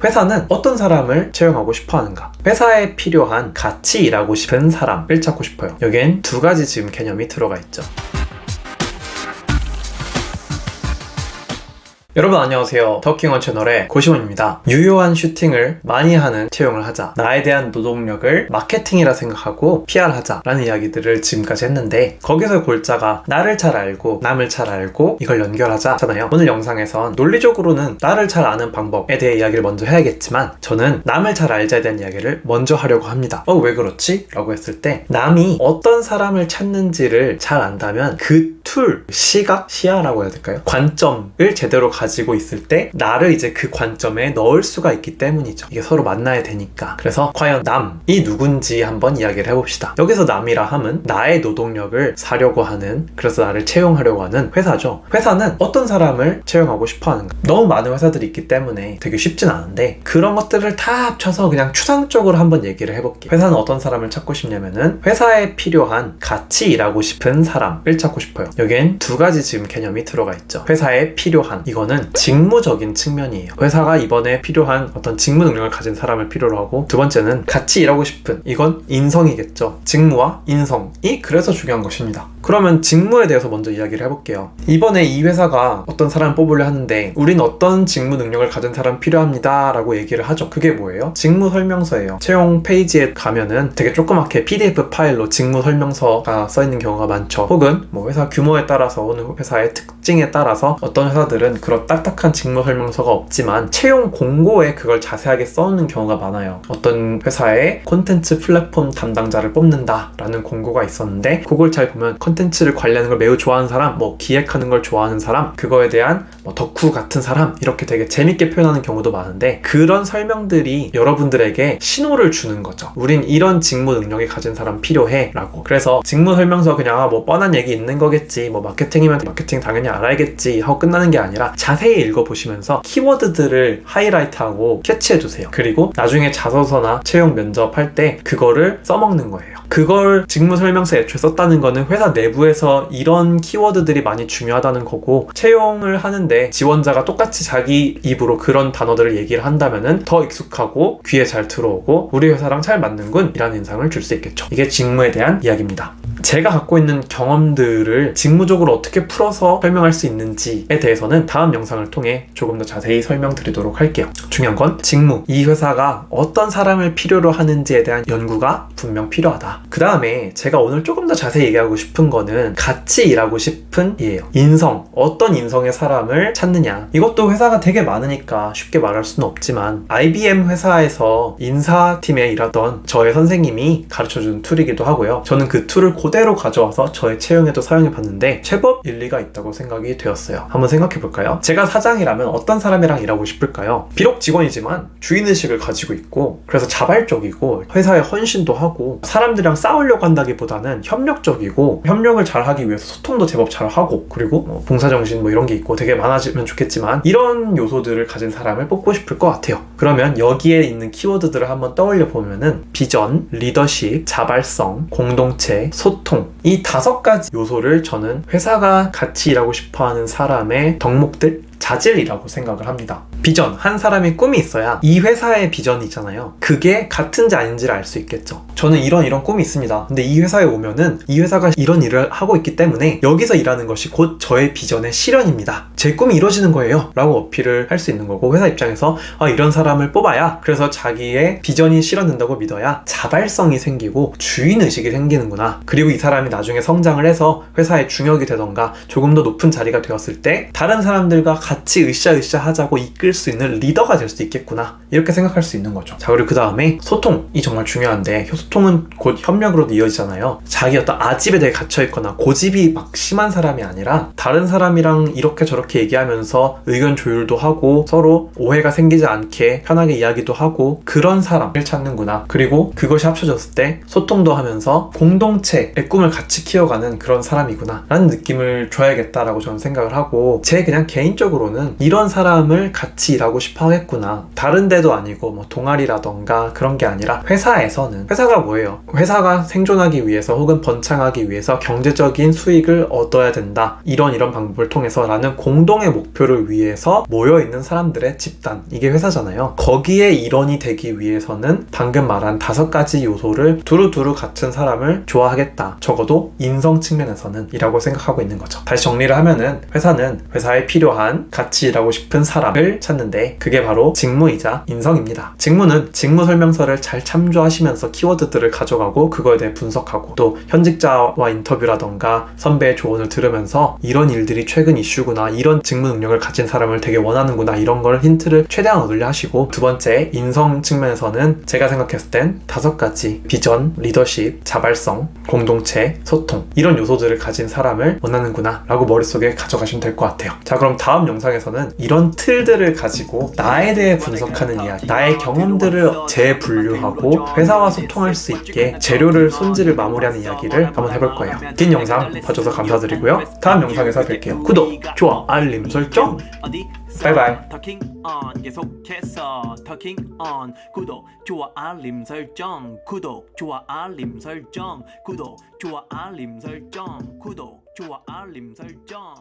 회사는 어떤 사람을 채용하고 싶어 하는가? 회사에 필요한 같이 일하고 싶은 사람을 찾고 싶어요. 여기엔 두 가지 지금 개념이 들어가 있죠. 여러분 안녕하세요. 더킹원 채널의 고시원입니다. 유효한 슈팅을 많이 하는 채용을 하자, 나에 대한 노동력을 마케팅이라 생각하고 PR하자 라는 이야기들을 지금까지 했는데, 거기서 골자가 나를 잘 알고 남을 잘 알고 이걸 연결하자잖아요. 오늘 영상에선 논리적으로는 나를 잘 아는 방법에 대해 이야기를 먼저 해야겠지만, 저는 남을 잘 알자에 대한 이야기를 먼저 하려고 합니다. 왜 그렇지? 라고 했을 때, 남이 어떤 사람을 찾는지를 잘 안다면 그 툴, 시각, 시야라고 해야 될까요? 관점을 제대로 가지고 있을 때 나를 이제 그 관점에 넣을 수가 있기 때문이죠. 이게 서로 만나야 되니까. 그래서 과연 남이 누군지 한번 이야기를 해봅시다. 여기서 남이라 함은 나의 노동력을 사려고 하는, 그래서 나를 채용하려고 하는 회사죠. 회사는 어떤 사람을 채용하고 싶어 하는가? 너무 많은 회사들이 있기 때문에 되게 쉽진 않은데, 그런 것들을 다 합쳐서 그냥 추상적으로 한번 얘기를 해볼게요. 회사는 어떤 사람을 찾고 싶냐면은 회사에 필요한 같이 일하고 싶은 사람을 찾고 싶어요. 여기엔 두 가지 지금 개념이 들어가 있죠. 회사에 필요한, 이거는 직무적인 측면이에요. 회사가 이번에 필요한 어떤 직무 능력을 가진 사람을 필요로 하고, 두 번째는 같이 일하고 싶은, 이건 인성이겠죠. 직무와 인성이 그래서 중요한 것입니다. 그러면 직무에 대해서 먼저 이야기를 해볼게요. 이번에 이 회사가 어떤 사람을 뽑으려 하는데 우린 어떤 직무 능력을 가진 사람 필요합니다 라고 얘기를 하죠. 그게 뭐예요? 직무 설명서예요. 채용 페이지에 가면은 되게 조그맣게 PDF 파일로 직무 설명서가 써있는 경우가 많죠. 혹은 뭐 회사 규모에 따라서, 어느 회사의 특징에 따라서 어떤 회사들은 그런 딱딱한 직무 설명서가 없지만 채용 공고에 그걸 자세하게 써놓는 경우가 많아요. 어떤 회사의 콘텐츠 플랫폼 담당자를 뽑는다 라는 공고가 있었는데, 그걸 잘 보면 콘텐츠를 관리하는 걸 매우 좋아하는 사람, 뭐 기획하는 걸 좋아하는 사람, 그거에 대한 뭐 덕후 같은 사람, 이렇게 되게 재밌게 표현하는 경우도 많은데, 그런 설명들이 여러분들에게 신호를 주는 거죠. 우린 이런 직무 능력이 가진 사람 필요해 라고. 그래서 직무 설명서 그냥 뭐 뻔한 얘기 있는 거겠지, 뭐 마케팅이면 마케팅 당연히 알아야겠지 하고 끝나는 게 아니라 자세히 읽어보시면서 키워드들을 하이라이트하고 캐치해두세요. 그리고 나중에 자소서나 채용 면접할 때 그거를 써먹는 거예요. 그걸 직무 설명서에 애초에 썼다는 거는 회사 내부에서 이런 키워드들이 많이 중요하다는 거고, 채용을 하는데 지원자가 똑같이 자기 입으로 그런 단어들을 얘기를 한다면은 더 익숙하고 귀에 잘 들어오고 우리 회사랑 잘 맞는군 이라는 인상을 줄 수 있겠죠. 이게 직무에 대한 이야기입니다. 제가 갖고 있는 경험들을 직무적으로 어떻게 풀어서 설명할 수 있는지에 대해서는 다음 영상을 통해 조금 더 자세히 설명드리도록 할게요. 중요한 건 직무, 이 회사가 어떤 사람을 필요로 하는지에 대한 연구가 분명 필요하다. 그 다음에 제가 오늘 조금 더 자세히 얘기하고 싶은 거는 같이 일하고 싶은 이에요. 인성, 어떤 인성의 사람을 찾느냐. 이것도 회사가 되게 많으니까 쉽게 말할 수는 없지만, IBM 회사에서 인사팀에 일하던 저의 선생님이 가르쳐준 툴이기도 하고요. 저는 그 툴을 그대로 가져와서 저의 채용에도 사용해 봤는데 제법 일리가 있다고 생각이 되었어요. 한번 생각해 볼까요? 제가 사장이라면 어떤 사람이랑 일하고 싶을까요? 비록 직원이지만 주인의식을 가지고 있고, 그래서 자발적이고 회사에 헌신도 하고, 사람들이랑 싸우려고 한다기보다는 협력적이고, 협력을 잘하기 위해서 소통도 제법 잘하고, 그리고 뭐 봉사정신 뭐 이런 게 있고 되게 많아지면 좋겠지만, 이런 요소들을 가진 사람을 뽑고 싶을 것 같아요. 그러면 여기에 있는 키워드들을 한번 떠올려 보면은 비전, 리더십, 자발성, 공동체, 소통, 이 5가지 요소를 저는 회사가 같이 일하고 싶어하는 사람의 덕목들, 자질이라고 생각을 합니다. 비전, 한 사람의 꿈이 있어야 이 회사의 비전이 있잖아요. 그게 같은지 아닌지를 알 수 있겠죠. 저는 이런 꿈이 있습니다. 근데 이 회사에 오면은 이 회사가 이런 일을 하고 있기 때문에 여기서 일하는 것이 곧 저의 비전의 실현입니다. 제 꿈이 이루어지는 거예요 라고 어필을 할 수 있는 거고, 회사 입장에서 이런 사람을 뽑아야, 그래서 자기의 비전이 실현된다고 믿어야 자발성이 생기고 주인의식이 생기는구나. 그리고 이 사람이 나중에 성장을 해서 회사의 중역이 되던가 조금 더 높은 자리가 되었을 때 다른 사람들과 같이 으쌰으쌰 하자고 이끌 수 있는 리더가 될 수 있겠구나, 이렇게 생각할 수 있는 거죠. 자, 그리고 그 다음에 소통이 정말 중요한데, 소통은 곧 협력으로도 이어지잖아요. 자기 어떤 아집에 대해 갇혀있거나 고집이 막 심한 사람이 아니라 다른 사람이랑 이렇게 저렇게 얘기하면서 의견 조율도 하고 서로 오해가 생기지 않게 편하게 이야기도 하고, 그런 사람을 찾는구나. 그리고 그것이 합쳐졌을 때 소통도 하면서 공동체의 꿈을 같이 키워가는 그런 사람이구나 라는 느낌을 줘야겠다라고 저는 생각을 하고, 제 그냥 개인적으로는 이런 사람을 같이 일하고 싶어 하겠구나. 다른 데도 아니고 뭐 동아리라던가 그런 게 아니라 회사에서는, 회사가 뭐예요? 회사가 생존하기 위해서 혹은 번창하기 위해서 경제적인 수익을 얻어야 된다, 이런 방법을 통해서 라는 공동의 목표를 위해서 모여있는 사람들의 집단, 이게 회사잖아요. 거기에 일원이 되기 위해서는 방금 말한 5가지 요소를 두루두루 갖춘 사람을 좋아하겠다. 적어도 인성 측면에서는 이라고 생각하고 있는 거죠. 다시 정리를 하면은 회사는 회사에 필요한 같이 일하고 싶은 사람을 찾는데 그게 바로 직무이자 인성입니다. 직무는 직무 설명서를 잘 참조하시면서 키워드들을 가져가고 그거에 대해 분석하고 또 현직자와 인터뷰라던가 선배의 조언을 들으면서 이런 일들이 최근 이슈구나, 이런 직무 능력을 가진 사람을 되게 원하는구나, 이런 걸 힌트를 최대한 얻으려 하시고, 두 번째 인성 측면에서는 제가 생각했을 땐 5가지 비전, 리더십, 자발성, 공동체, 소통, 이런 요소들을 가진 사람을 원하는구나 라고 머릿속에 가져가시면 될 것 같아요. 자, 그럼 다음 영상에서는 이런 틀들을 가지고 나에 대해 분석하는 이야기, 나의 경험들을 재분류하고 회사와 소통할 수 있게 재료를 손질을 마무리하는 이야기를 한번 해볼 거예요. 긴 영상 봐줘서 감사드리고요. 다음 영상에서 뵐게요. 구독, 좋아, 알림 설정. 바이바이. 계속해서 터킹 on 구독, 좋아, 알림 설정. 구독, 좋아, 알림 설정. 구독, 좋아, 알림 설정. 구독, 좋아, 알림 설정.